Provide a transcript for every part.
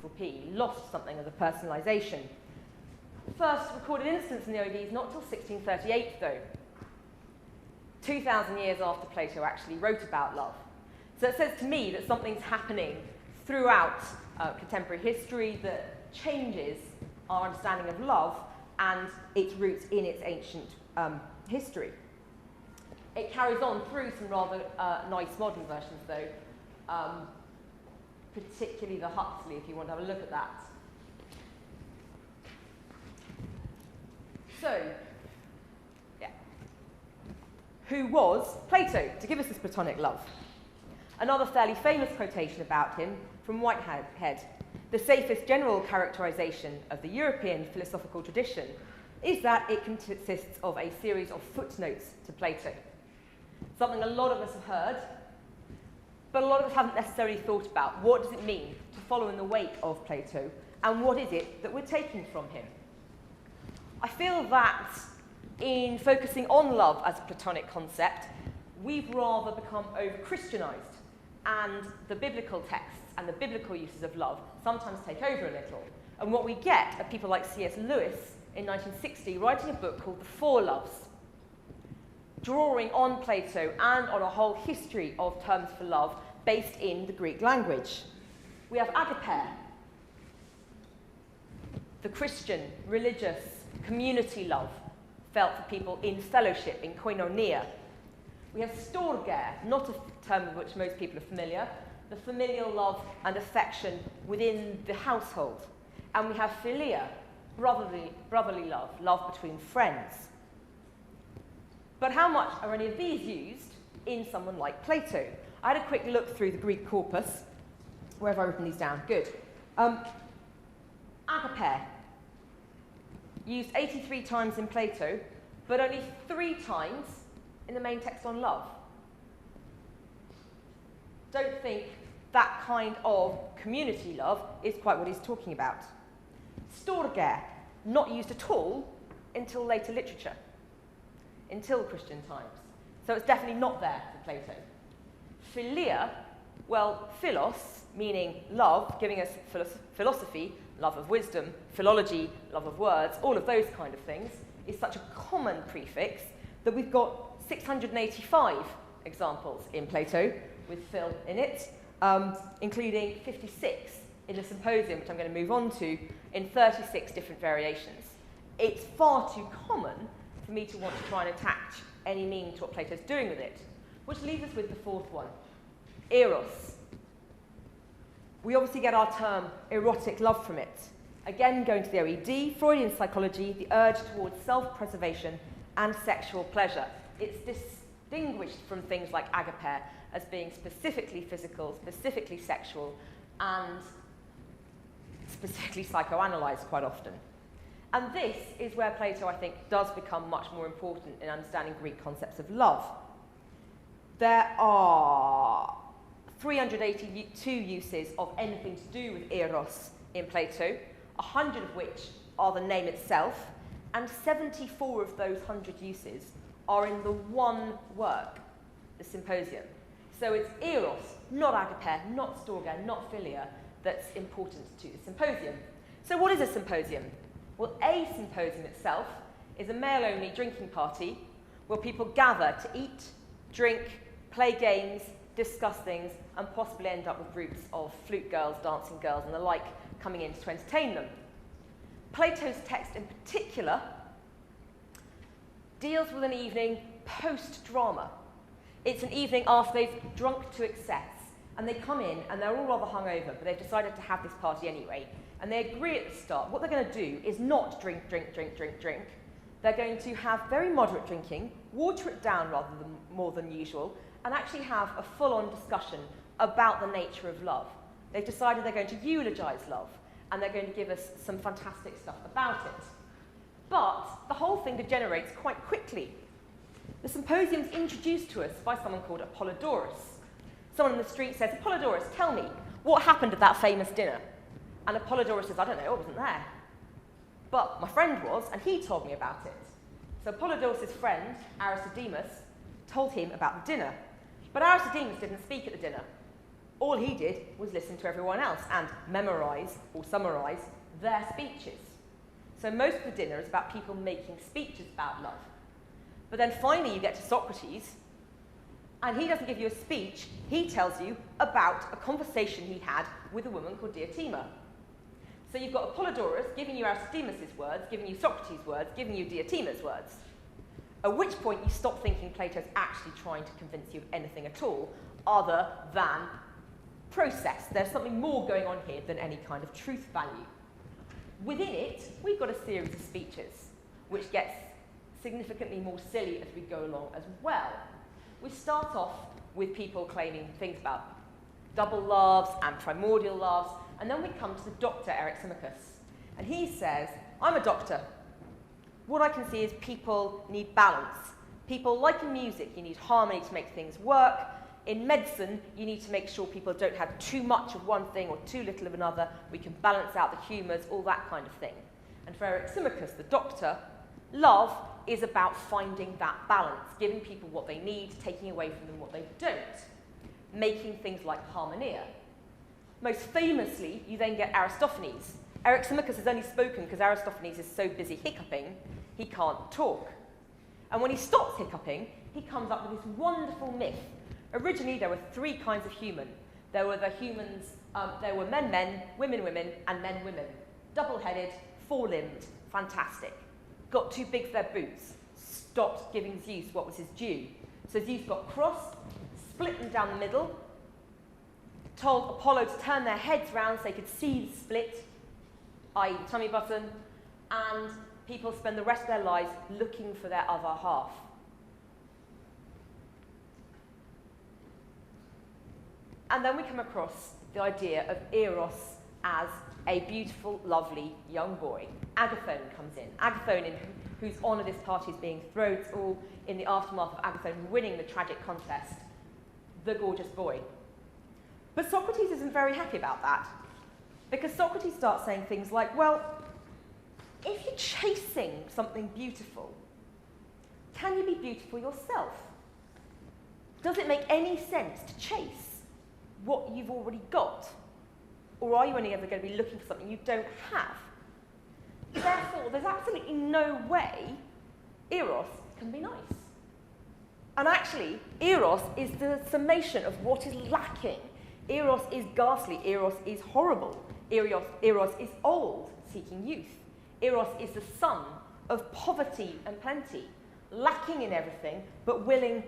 capital P, lost something of the personalisation. First recorded instance in the OED is not till 1638, though. 2,000 years after Plato actually wrote about love. So it says to me that something's happening throughout contemporary history that changes our understanding of love and its roots in its ancient history. It carries on through some rather nice modern versions, though, particularly the Huxley, if you want to have a look at that. So, yeah. Who was Plato, to give us this Platonic love? Another fairly famous quotation about him from Whitehead. The safest general characterization of the European philosophical tradition is that it consists of a series of footnotes to Plato. Something a lot of us have heard, but a lot of us haven't necessarily thought about. What does it mean to follow in the wake of Plato, and what is it that we're taking from him? I feel that in focusing on love as a Platonic concept, we've rather become over-Christianized, and the biblical texts and the biblical uses of love sometimes take over a little. And what we get are people like C.S. Lewis in 1960 writing a book called The Four Loves, drawing on Plato and on a whole history of terms for love based in the Greek language. We have agape, the Christian, religious, community love felt for people in fellowship, in koinonia. We have storge, not a term with which most people are familiar, the familial love and affection within the household. And we have philia, brotherly love, love between friends. But how much are any of these used in someone like Plato? I had a quick look through the Greek corpus. Where have I written these down? Good. Agape, used 83 times in Plato, but only 3 times in the main text on love. Don't think that kind of community love is quite what he's talking about. Storge, not used at all until later literature, until Christian times. So it's definitely not there for Plato. Philia, well, philos, meaning love, giving us philosophy, love of wisdom, philology, love of words, all of those kind of things, is such a common prefix that we've got 685 examples in Plato with phil in it, including 56 in the Symposium, which I'm going to move on to, in 36 different variations. It's far too common for me to want to try and attach any meaning to what Plato's doing with it, which leaves us with the fourth one, Eros. We obviously get our term erotic love from it. Again, going to the OED, Freudian psychology, the urge towards self-preservation and sexual pleasure. It's distinguished from things like agape as being specifically physical, specifically sexual, and specifically psychoanalyzed quite often. And this is where Plato, I think, does become much more important in understanding Greek concepts of love. There are 382 uses of anything to do with Eros in Plato, 100 of which are the name itself, and 74 of those 100 uses are in the one work, the Symposium. So it's Eros, not agape, not storge, not philia, that's important to the Symposium. So what is a symposium? Well, a symposium itself is a male-only drinking party where people gather to eat, drink, play games, discuss things, and possibly end up with groups of flute girls, dancing girls, and the like coming in to entertain them. Plato's text in particular deals with an evening post-drama. It's an evening after they've drunk to excess, and they come in and they're all rather hungover, but they've decided to have this party anyway, and they agree at the start what they're going to do is not drink. They're going to have very moderate drinking, water it down rather than more than usual, and actually have a full-on discussion about the nature of love. They've decided they're going to eulogize love, and they're going to give us some fantastic stuff about it. But the whole thing degenerates quite quickly. The Symposium's introduced to us by someone called Apollodorus. Someone in the street says, "Apollodorus, tell me, what happened at that famous dinner?" And Apollodorus says, "I don't know, I wasn't there. But my friend was, and he told me about it." So Apollodorus' friend, Aristodemus, told him about the dinner. But Aristodemus didn't speak at the dinner. All he did was listen to everyone else and memorise or summarise their speeches. So most of the dinner is about people making speeches about love. But then finally you get to Socrates, and he doesn't give you a speech, he tells you about a conversation he had with a woman called Diotima. So you've got Apollodorus giving you Aristodemus' words, giving you Socrates' words, giving you Diotima's words. At which point you stop thinking Plato's actually trying to convince you of anything at all, other than process. There's something more going on here than any kind of truth value. Within it, we've got a series of speeches, which gets significantly more silly as we go along as well. We start off with people claiming things about double loves and primordial loves, and then we come to the doctor, Eryximachus. And he says, I'm a doctor. What I can see is people need balance. People, like in music, you need harmony to make things work. In medicine, you need to make sure people don't have too much of one thing or too little of another. We can balance out the humours, all that kind of thing. And for Eryximachus, the doctor, love is about finding that balance, giving people what they need, taking away from them what they don't, making things like harmonia. Most famously, you then get Aristophanes. Eryximachus has only spoken because Aristophanes is so busy hiccuping, he can't talk. And when he stops hiccuping, he comes up with this wonderful myth. Originally, there were three kinds of human. There were the humans, there were men, women, and men, women. Double-headed, four-limbed, fantastic. Got too big for their boots, stopped giving Zeus what was his due. So Zeus got cross, split them down the middle, told Apollo to turn their heads round so they could see the split, i.e. the tummy button, and people spend the rest of their lives looking for their other half. And then we come across the idea of Eros as a beautiful, lovely young boy. Agathon comes in. Agathon, in whose honour this party is being thrown, it's all in the aftermath of Agathon winning the tragic contest, the gorgeous boy. But Socrates isn't very happy about that, because Socrates starts saying things like, well, if you're chasing something beautiful, can you be beautiful yourself? Does it make any sense to chase what you've already got? Or are you only ever going to be looking for something you don't have? Therefore, there's absolutely no way Eros can be nice. And actually, Eros is the summation of what is lacking. Eros is ghastly. Eros is horrible. Eros is old, seeking youth. Eros is the son of poverty and plenty, lacking in everything, but willing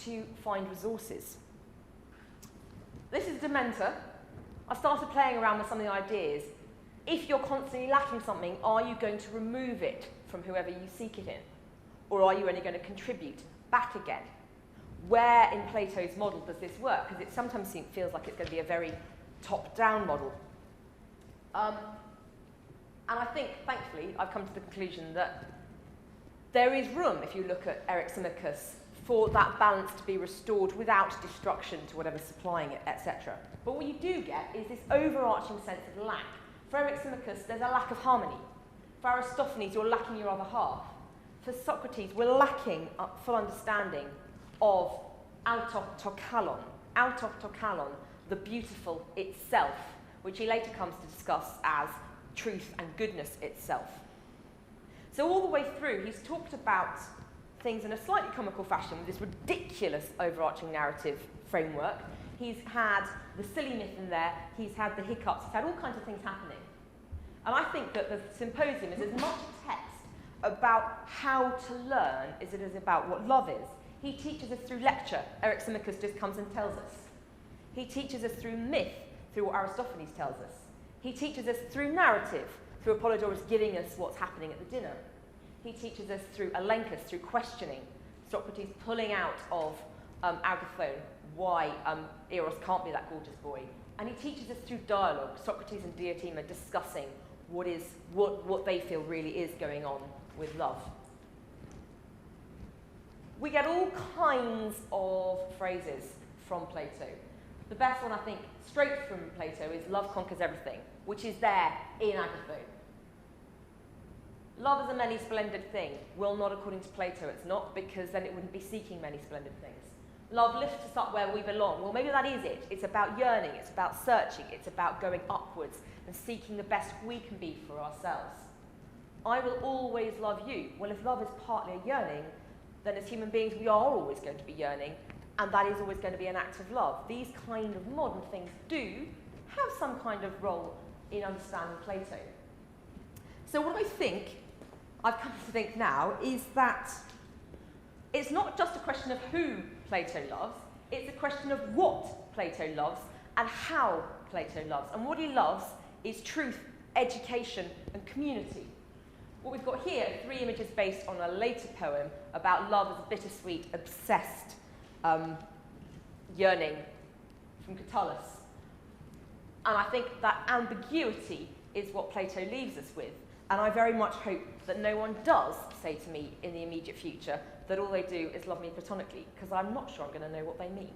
to find resources. This is Dementor. I started playing around with some of the ideas. If you're constantly lacking something, are you going to remove it from whoever you seek it in? Or are you only going to contribute back again? Where in Plato's model does this work? Because it sometimes feels like it's going to be a very top-down model. And I think, thankfully, I've come to the conclusion that there is room, if you look at Eryximachus, for that balance to be restored without destruction to whatever's supplying it, etc. But what you do get is this overarching sense of lack. For Eryximachus, there's a lack of harmony. For Aristophanes, you're lacking your other half. For Socrates, we're lacking a full understanding of autotokalon, the beautiful itself, which he later comes to discuss as truth and goodness itself. So all the way through, he's talked about things in a slightly comical fashion with this ridiculous overarching narrative framework. He's had the silly myth in there, he's had the hiccups, he's had all kinds of things happening. And I think that the symposium is as much a text about how to learn as it is about what love is. He teaches us through lecture. Eryximachus just comes and tells us. He teaches us through myth, through what Aristophanes tells us. He teaches us through narrative, through Apollodorus giving us what's happening at the dinner. He teaches us through Elenchus, through questioning, Socrates pulling out of Agathon why Eros can't be that gorgeous boy. And he teaches us through dialogue, Socrates and Diotima discussing what they feel really is going on with love. We get all kinds of phrases from Plato. The best one, I think, straight from Plato is love conquers everything, which is there in Agathon. Love is a many splendid thing. Well, not according to Plato, it's not, because then it wouldn't be seeking many splendid things. Love lifts us up where we belong. Well, maybe that is it. It's about yearning, it's about searching, it's about going upwards and seeking the best we can be for ourselves. I will always love you. Well, if love is partly a yearning, then as human beings we are always going to be yearning, and that is always going to be an act of love. These kind of modern things do have some kind of role in understanding Plato. So what I think, I've come to think now, is that it's not just a question of who Plato loves, it's a question of what Plato loves and how Plato loves. And what he loves is truth, education, and community. What we've got here are 3 images based on a later poem about love as a bittersweet, obsessed yearning from Catullus. And I think that ambiguity is what Plato leaves us with. And I very much hope that no one does say to me in the immediate future that all they do is love me platonically, because I'm not sure I'm going to know what they mean.